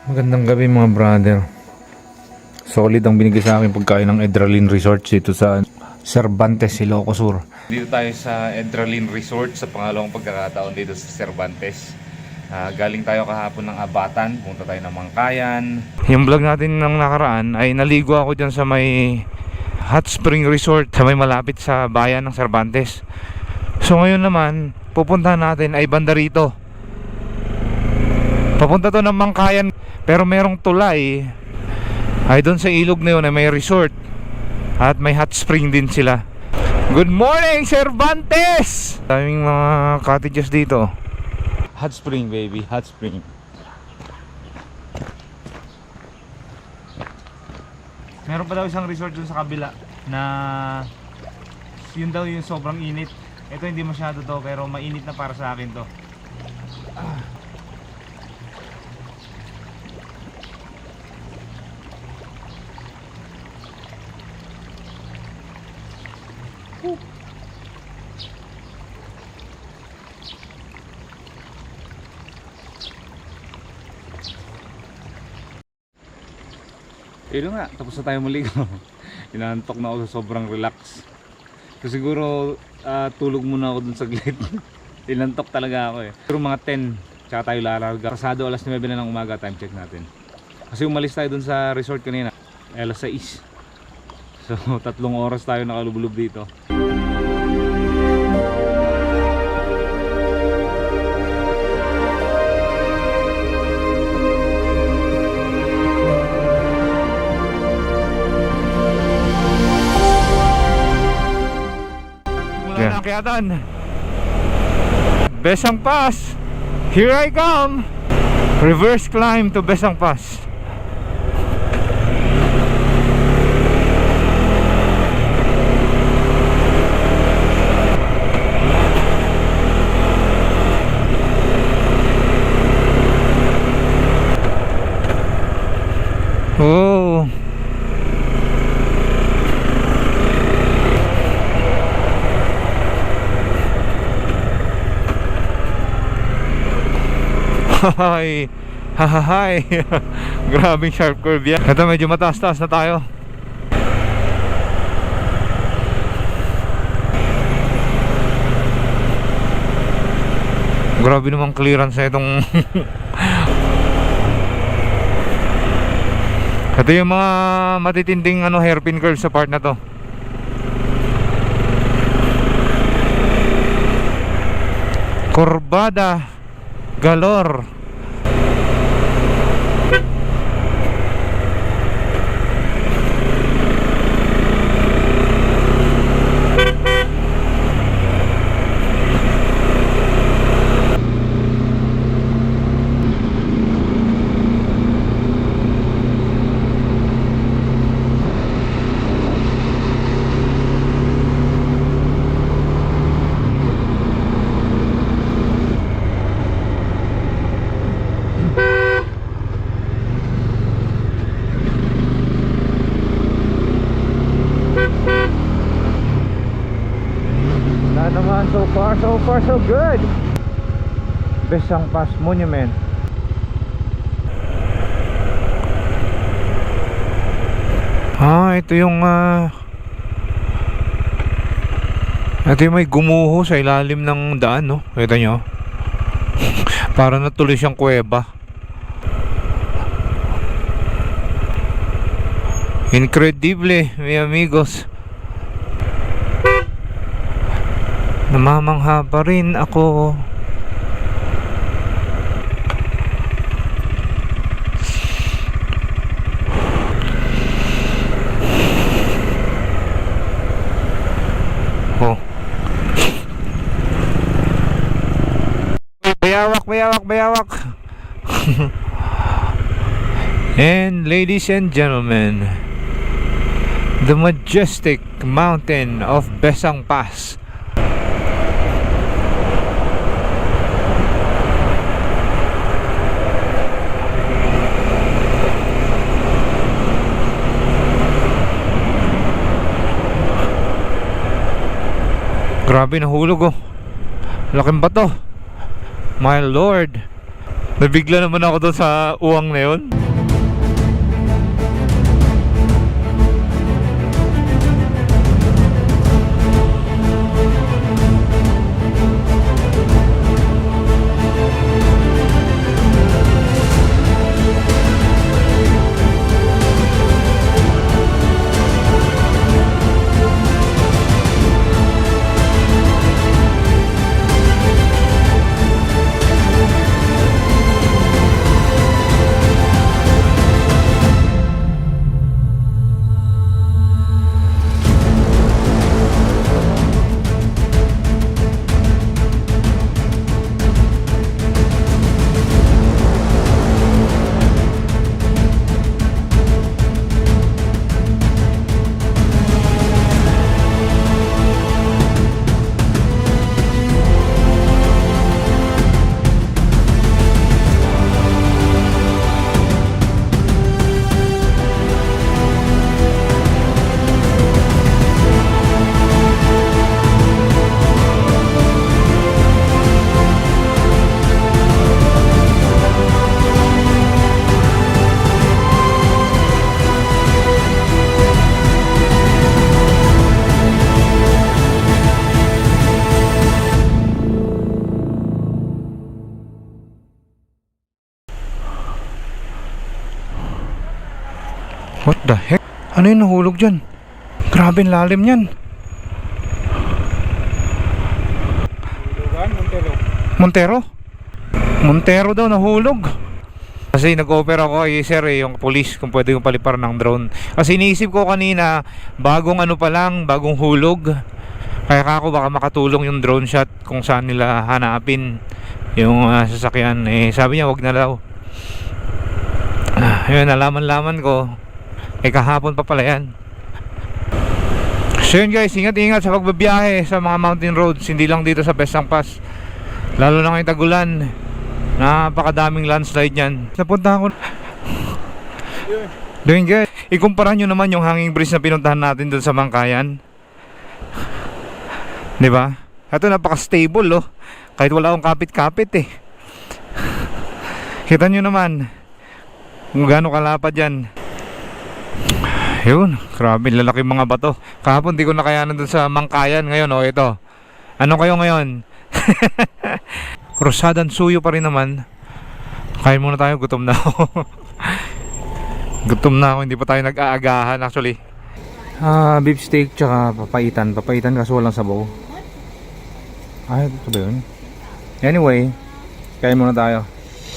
Magandang gabi mga brother. Solid ang binigay sa akin pagkain ng Edralin Resort dito sa Cervantes, Ilocos Sur. Dito tayo sa Edralin Resort sa pangalawang pagkakataon dito sa Cervantes. Galing tayo kahapon ng Abatan, punta tayo ng Mangkayan. Yung vlog natin ng nakaraan ay naligo ako dyan sa may hot spring resort sa may malapit sa bayan ng Cervantes. So ngayon naman, pupuntahan natin ay banda rito. Papunta to ng Mangkayan, pero merong tulay ay doon sa ilog na yun ay may resort at may hot spring din sila. Good morning Cervantes! Daming mga cottages dito. Hot spring baby, hot spring. Meron pa daw isang resort dun sa kabila na yun daw yung sobrang init. Ito hindi masyado to pero mainit na para sa akin to. Yun nga, tapos na tayo maligo. Inantok na ako sa sobrang relax. So siguro tulog muna ako dun saglit. Inantok talaga ako eh. Pero mga 10, tsaka tayo lalarga. Pasado alas 9 na ng umaga, time check natin. Kasi umalis tayo dun sa resort kanina, alas 6. So 3 oras tayo nakalublob dito. Akyatan Besang Pass, here I come. Reverse climb to Besang Pass. Oh, hi, hi. Grabing sharp curve yan. Ito medyo mataas-taas na tayo. Grabe namang clearance na itong ito yung mga matitinding hairpin curve sa part na to. Kurbada galore. So far so good. Besang Pass Monument. Ito yung ito yung may gumuho sa ilalim ng daan, no? Kita nyo. Para natuloy siyang kuweba. Incredible, mi amigos. Namamangha pa rin ako. Oh. Bayawak, bayawak, bayawak. And ladies and gentlemen, the majestic mountain of Besang Pass. Grabe, nahulog oh. Laking bato. My lord. Nabigla naman ako doon sa uwang na yun. What the heck? Ano yung nahulog dyan? Grabe ang lalim yan. Montero? Montero daw nahulog. Kasi nag-offer ako kay sir yung police kung pwede yung palipar ng drone. Kasi iniisip ko kanina, bagong ano pa lang, bagong hulog. Kaya ako baka makatulong yung drone shot kung saan nila hanapin yung sasakyan. Sabi niya wag na daw. Yun, nalaman-laman ko. Kahapon pa pala yan. So yun guys, ingat-ingat sa pagbabiyahe sa mga mountain roads. Hindi lang dito sa Besang Pass. Lalo na ngayong tagulan. Napakadaming landslide yan. Napunta ako doon guys. Ikumpara nyo naman yung hanging bridge na pinuntahan natin doon sa Mangkayan. Diba? Ito napaka-stable oh. Kahit wala akong kapit-kapit eh. Kita nyo naman kung gaano kalapad yan. Yun, grabe, lalaki mga bato. Kahapon di ko nakayanan dun sa Mangkayan. Ngayon, oh, ito. Ano kayo ngayon? Rosadan suyo pa rin naman. Kain muna tayo, gutom na ako. Gutom na ako, hindi pa tayo nag-aagahan actually. Beef steak tsaka papaitan. Papaitan kaso walang sabaw. Ito ba yun? Anyway, kain muna tayo.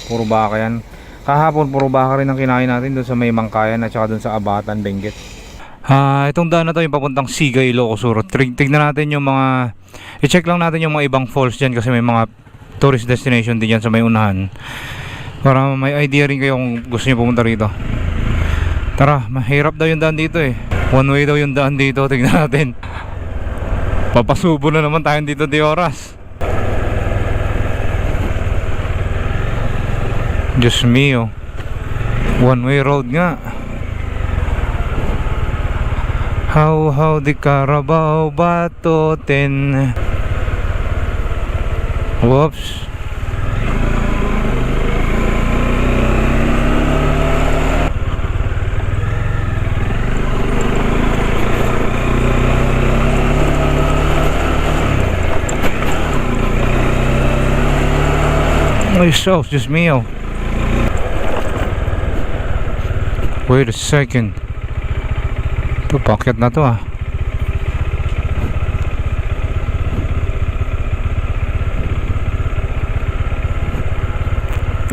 Puro baka yan. Kahapon puro baka rin ang kinain natin doon sa may Mangkayan at saka doon sa Abatan, Benguet. Itong daan na to yung papuntang Sigay, Ilocos Sur. Tignan natin yung mga i-check lang natin yung mga ibang falls dyan kasi may mga tourist destination din dyan sa may unahan. Para may idea rin kayo kung gusto nyo pumunta rito. Tara, mahirap daw yung daan dito eh. One way daw yung daan dito, tignan natin. Papasubo na naman tayo dito di oras. Diyos mio, one way road nga. How di Carabao batotin. Whoops. Ay, so, just me. Wait a second. Ito, packet na to ah.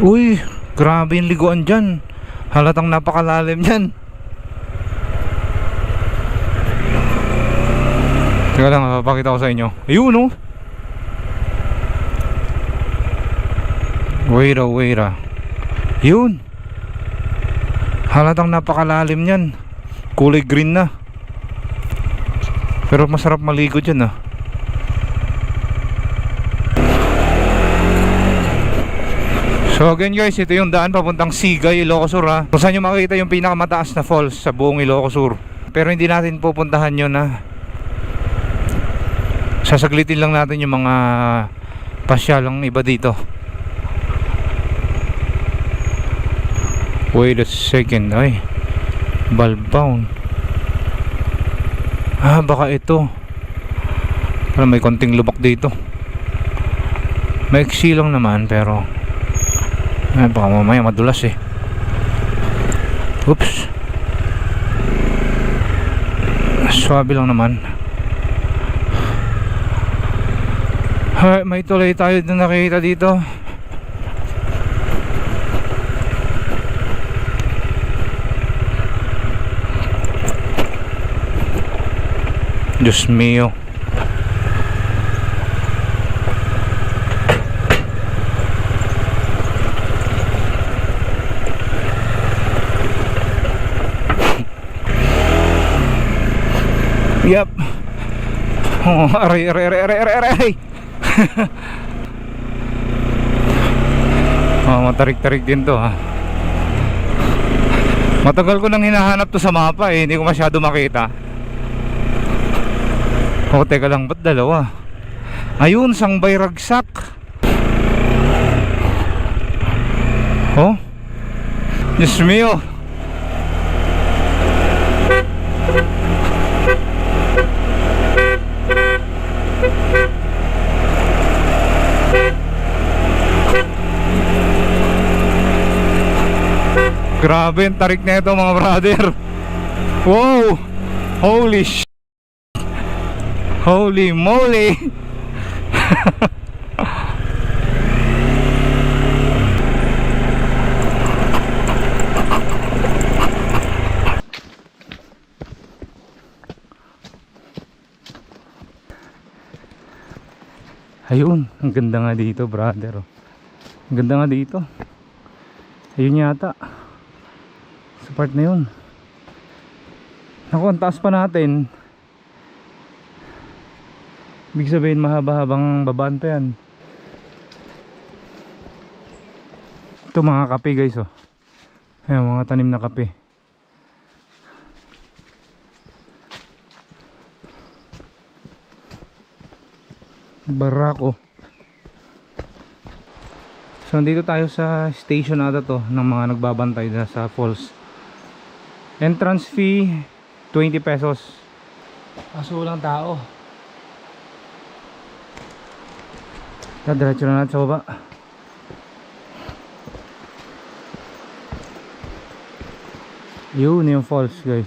Uy, grabe yung liguan dyan. Halatang napakalalim dyan. Teka lang, papakita ko sa inyo. Ayun oh. Wait a. Yun. Halatang napakalalim yan. Kulay green na. Pero masarap maligo dyan ah. So again guys, ito yung daan papuntang Sigay, Ilocos Sur ha. Kung saan nyo makikita yung pinakamataas na falls sa buong Ilocos Sur. Pero hindi natin pupuntahan yun ha. Sasaglitin lang natin yung mga pasyalang iba dito. Wait a second. Ay, Balbound. Ah, baka ito. Parang may konting lubak dito. Maiksi lang naman pero ay, baka mamaya madulas eh. Oops. Swabe lang naman. Ay, may tulay tayo na nakikita dito. Diyos mio. Yep. Oh, aray. Oh, matarik-tarik din to ha. Matagal ko nang hinahanap to sa mapa eh, hindi ko masyado makita. Oh, teka lang, ba't dalawa? Ayun, Sangbay Ragsak. Oh, Diyos mio. Grabe yung tarik na ito mga brother. Wow, holy shit. Holy moly. Ayun, ang ganda nga dito brother. Ang ganda nga dito. Ayun yata sa part na yun. Naku, ang taas pa natin. Ibig sabihin mahaba-habang babaan pa yan. Ito mga kape guys oh. Ayan, mga tanim na kape. Barako. So nandito tayo sa station ata to ng mga nagbabantay na sa falls. Entrance fee 20 pesos. Kaso walang tao. Diretso na natin sa baba. Yun yung falls guys.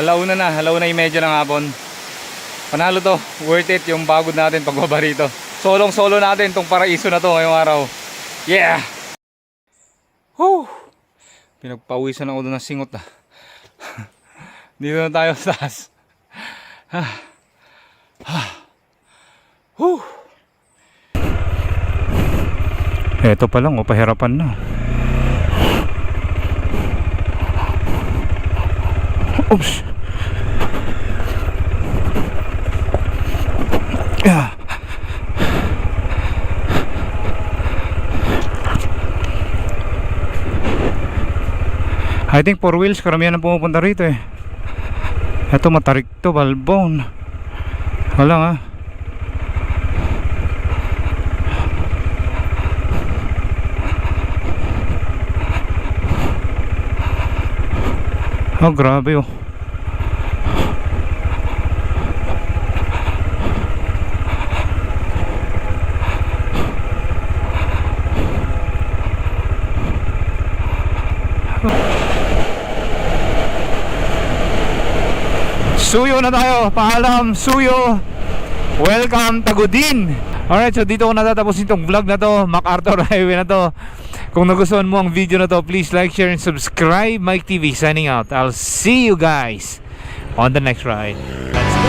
alauna yung medyo ng hapon. Panalo to, worth it yung pagod natin pagbaba rito. Solong-solo natin tong paraiso na to ngayong araw. Yeah! Whew! Pinagpawisan ako doon ng singot na. Dito na tayo sa taas. Whew! Eto pa lang, pahirapan na. Oops! Yeah. I think 4 wheels karamihan na pumupunta rito eh. Ito matarik to, balbon. Wala nga. Oh, grabe oh. Suyo na tayo. Paalam, Suyo. Welcome, Tagudin. Alright, so dito ko natatapusin itong vlog na to, MacArthur Highway na to. Kung nagustuhan mo ang video na to, please like, share, and subscribe. Mike TV signing out. I'll see you guys on the next ride. Let's go.